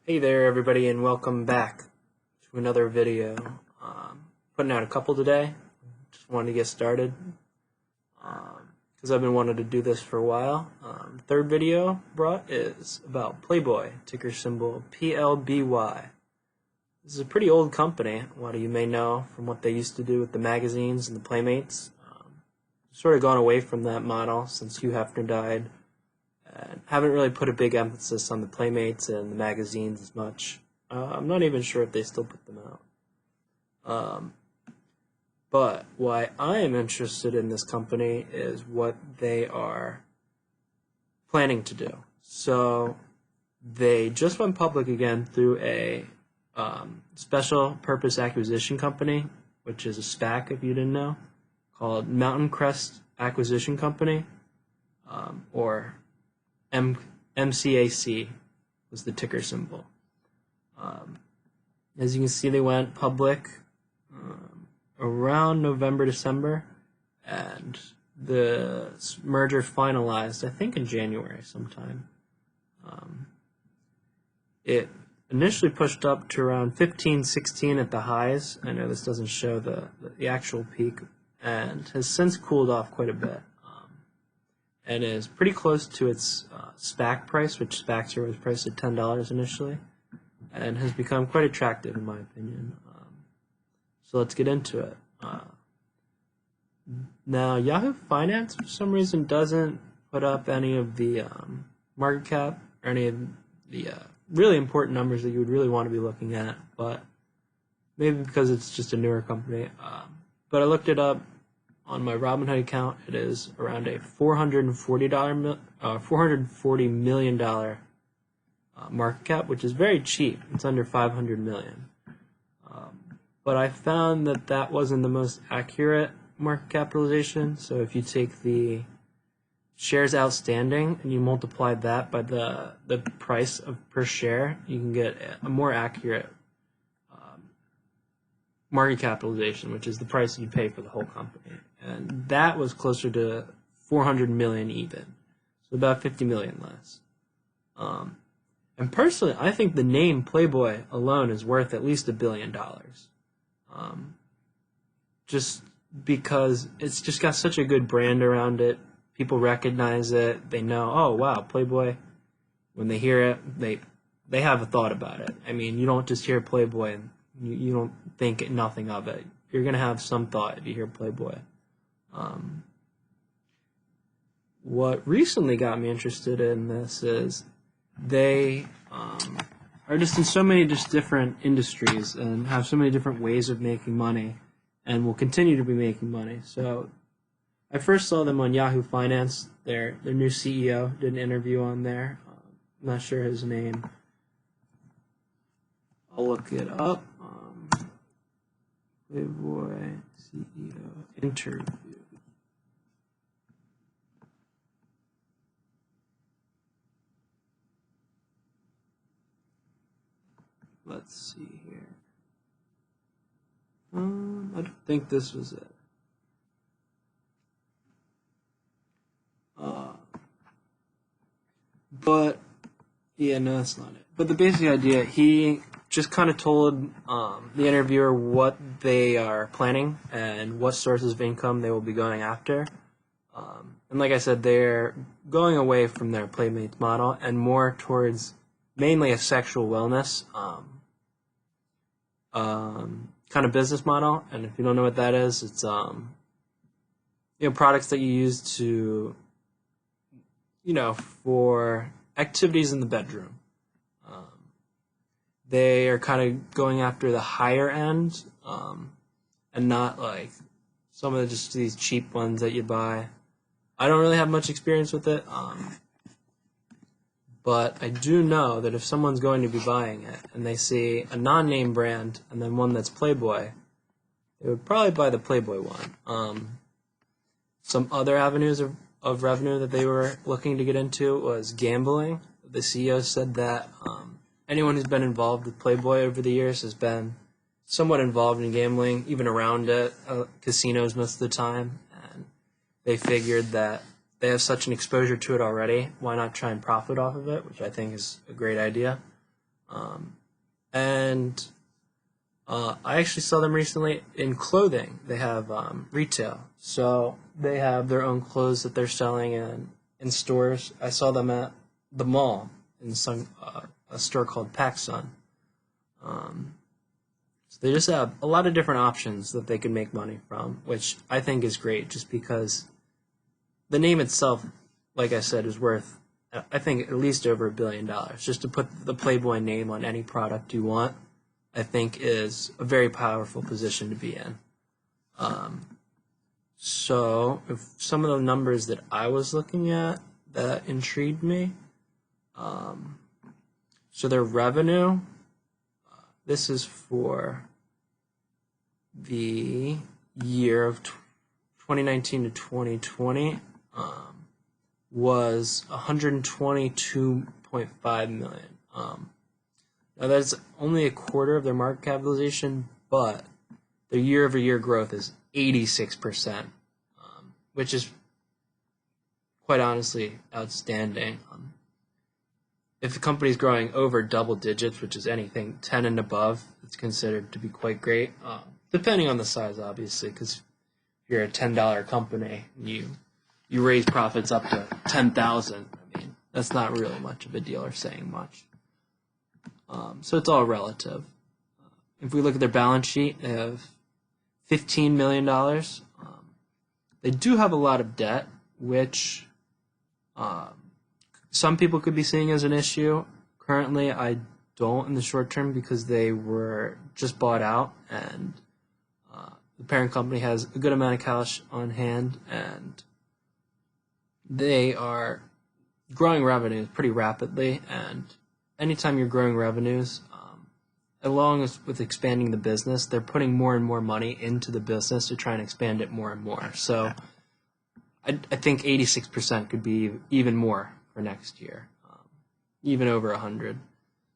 Hey there everybody, and welcome back to another video. Putting out a couple today. Just wanted to get started because I've been wanting to do this for a while. Third video brought is about Playboy, ticker symbol PLBY. This is a pretty old company. A lot of you may know from what they used to do with the magazines and the Playmates. Sort of gone away from that model since Hugh Hefner died. And haven't really put a big emphasis on the Playmates and the magazines as much. I'm not even sure if they still put them out. But why I am interested in this company is what they are planning to do. So they just went public again through a special purpose acquisition company, which is a SPAC if you didn't know, called Mountain Crest Acquisition Company, or MCAC was the ticker symbol. As you can see, they went public around November, December, and the merger finalized, I think, in January sometime. It initially pushed up to around 15, 16 at the highs. I know this doesn't show the actual peak, and has since cooled off quite a bit. And is pretty close to its SPAC price, which SPACs are always priced at $10 initially, and has become quite attractive in my opinion. So let's get into it. Now, Yahoo Finance, for some reason, doesn't put up any of the market cap or any of the really important numbers that you would really want to be looking at, but maybe because it's just a newer company. But I looked it up. On my Robinhood account, it is around a $440 million market cap, which is very cheap. It's under $500 million. But I found that wasn't the most accurate market capitalization. So if you take the shares outstanding and you multiply that by the price per share, you can get a more accurate market capitalization, which is the price you pay for the whole company. And that was closer to 400 million even, so about 50 million less. And personally, I think the name Playboy alone is worth at least $1 billion. Just because it's just got such a good brand around it. People recognize it. They know, oh wow, Playboy. When they hear it, they have a thought about it. I mean, you don't just hear Playboy and you don't think nothing of it. You're going to have some thought if you hear Playboy. What recently got me interested in this is they are just in so many just different industries and have so many different ways of making money and will continue to be making money. So I first saw them on Yahoo Finance. Their new CEO did an interview on there. I'm not sure his name. I'll look it up. Playboy CEO interview. Let's see here. I don't think this was it. But yeah, no, that's not it. But the basic idea, he just kind of told the interviewer what they are planning and what sources of income they will be going after. And like I said, they're going away from their Playmates model and more towards mainly a sexual wellness kind of business model. And if you don't know what that is, it's products that you use to for activities in the bedroom. They are kind of going after the higher end, and not like some of just these cheap ones that you buy. I don't really have much experience with it, but I do know that if someone's going to be buying it and they see a non-name brand and then one that's Playboy, they would probably buy the Playboy one. Some other avenues of revenue that they were looking to get into was gambling. The CEO said that anyone who's been involved with Playboy over the years has been somewhat involved in gambling, even around it, casinos most of the time. And they figured that they have such an exposure to it already, why not try and profit off of it, which I think is a great idea. And I actually saw them recently in clothing. They have retail, so they have their own clothes that they're selling in stores. I saw them at the mall in a store called PacSun. So they just have a lot of different options that they can make money from, which I think is great, just because the name itself, like I said, is worth, I think, at least over $1 billion. Just to put the Playboy name on any product you want, I think, is a very powerful position to be in. So if some of the numbers that I was looking at that intrigued me, so their revenue, this is for the year of 2019 to 2020, was 122.5 million. Now that's only a quarter of their market capitalization, but their year-over-year growth is 86%, which is quite honestly outstanding. If the company is growing over double digits, which is anything 10 and above, it's considered to be quite great, depending on the size, obviously, because if you're a $10 company and you raise profits up to 10,000, I mean, that's not really much of a deal or saying much. So it's all relative. If we look at their balance sheet, they have $15 million. They do have a lot of debt, which some people could be seeing as an issue. Currently, I don't in the short term because they were just bought out, and the parent company has a good amount of cash on hand, and they are growing revenues pretty rapidly. And anytime you're growing revenues, along with expanding the business, they're putting more and more money into the business to try and expand it more and more. So I think 86% could be even more for next year, even over 100.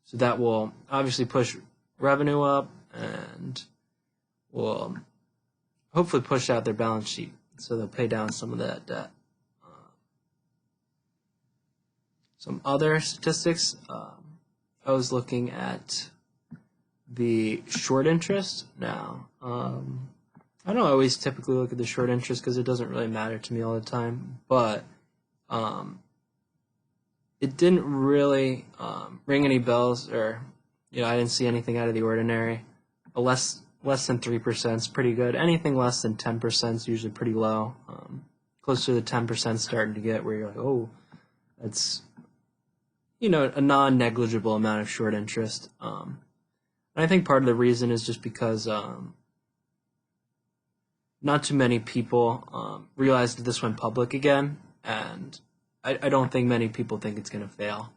So that will obviously push revenue up and will hopefully push out their balance sheet, so they'll pay down some of that debt. Some other statistics, I was looking at the short interest. Now, I don't always typically look at the short interest because it doesn't really matter to me all the time, but it didn't really ring any bells, or I didn't see anything out of the ordinary. Less than 3% is pretty good. Anything less than 10% is usually pretty low. Close to the 10% starting to get where you're like, oh, that's a non-negligible amount of short interest. And I think part of the reason is just because not too many people realized that this went public again, and I don't think many people think it's going to fail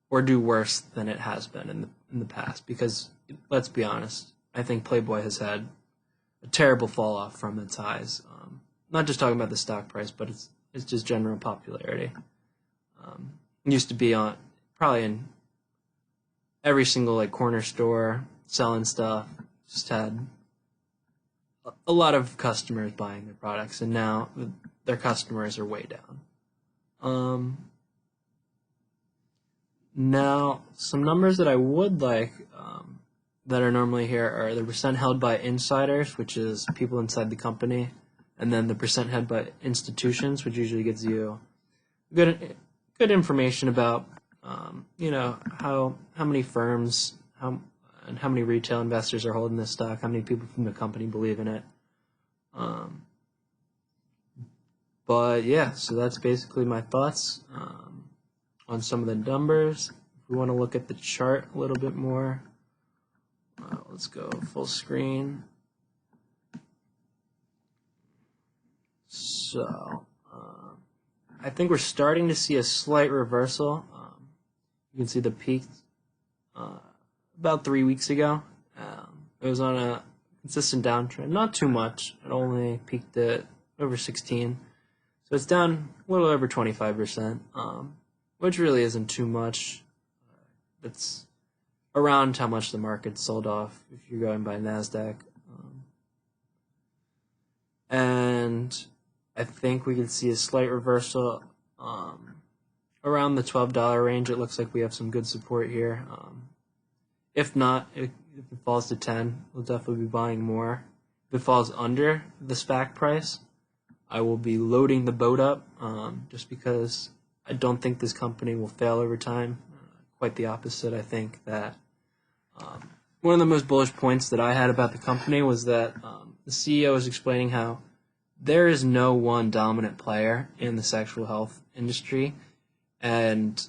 or do worse than it has been in the past. Because let's be honest, I think Playboy has had a terrible fall off from its highs. Not just talking about the stock price, but it's just general popularity. It used to be probably in every single corner store selling stuff. Just had a lot of customers buying their products, and now their customers are way down. Now, some numbers that I would like that are normally here are the percent held by insiders, which is people inside the company, and then the percent held by institutions, which usually gives you good information about how many firms and how many retail investors are holding this stock, how many people from the company believe in it. But yeah, so that's basically my thoughts on some of the numbers. If we want to look at the chart a little bit more, let's go full screen. So I think we're starting to see a slight reversal. You can see the peak about 3 weeks ago. It was on a consistent downtrend, not too much. It only peaked at over 16. So it's down a little over 25%, which really isn't too much. That's around how much the market sold off if you're going by NASDAQ. And I think we could see a slight reversal, or around the $12 range. It looks like we have some good support here. If not, if it falls to 10, we'll definitely be buying more. If it falls under the SPAC price, I will be loading the boat up, just because I don't think this company will fail over time. Quite the opposite. I think that one of the most bullish points that I had about the company was that the CEO was explaining how there is no one dominant player in the sexual health industry, and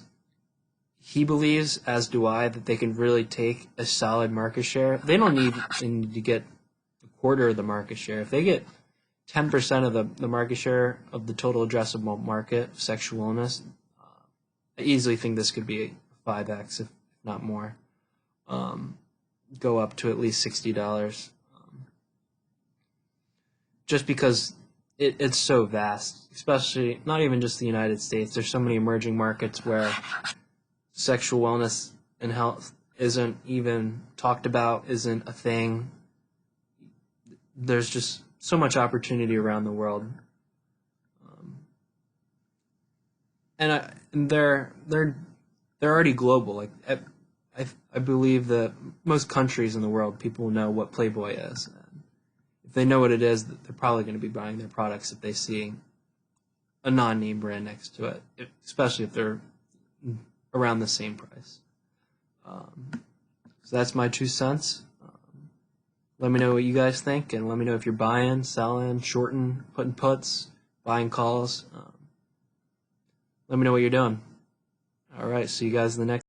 he believes, as do I, that they can really take a solid market share. They don't need to get a quarter of the market share. If they get 10% of the market share of the total addressable market of sexual wellness, I easily think this could be 5x, if not more. Go up to at least $60, just because it's so vast, especially not even just the United States. There's so many emerging markets where sexual wellness and health isn't even talked about, isn't a thing. There's just so much opportunity around the world, and they're already global. Like I believe that most countries in the world, people know what Playboy is. And if they know what it is, they're probably going to be buying their products if they see a non-name brand next to it, especially if they're around the same price. So that's my 2 cents. Let me know what you guys think, and let me know if you're buying, selling, shorting, putting puts, buying calls. Let me know what you're doing. All right, see you guys in the next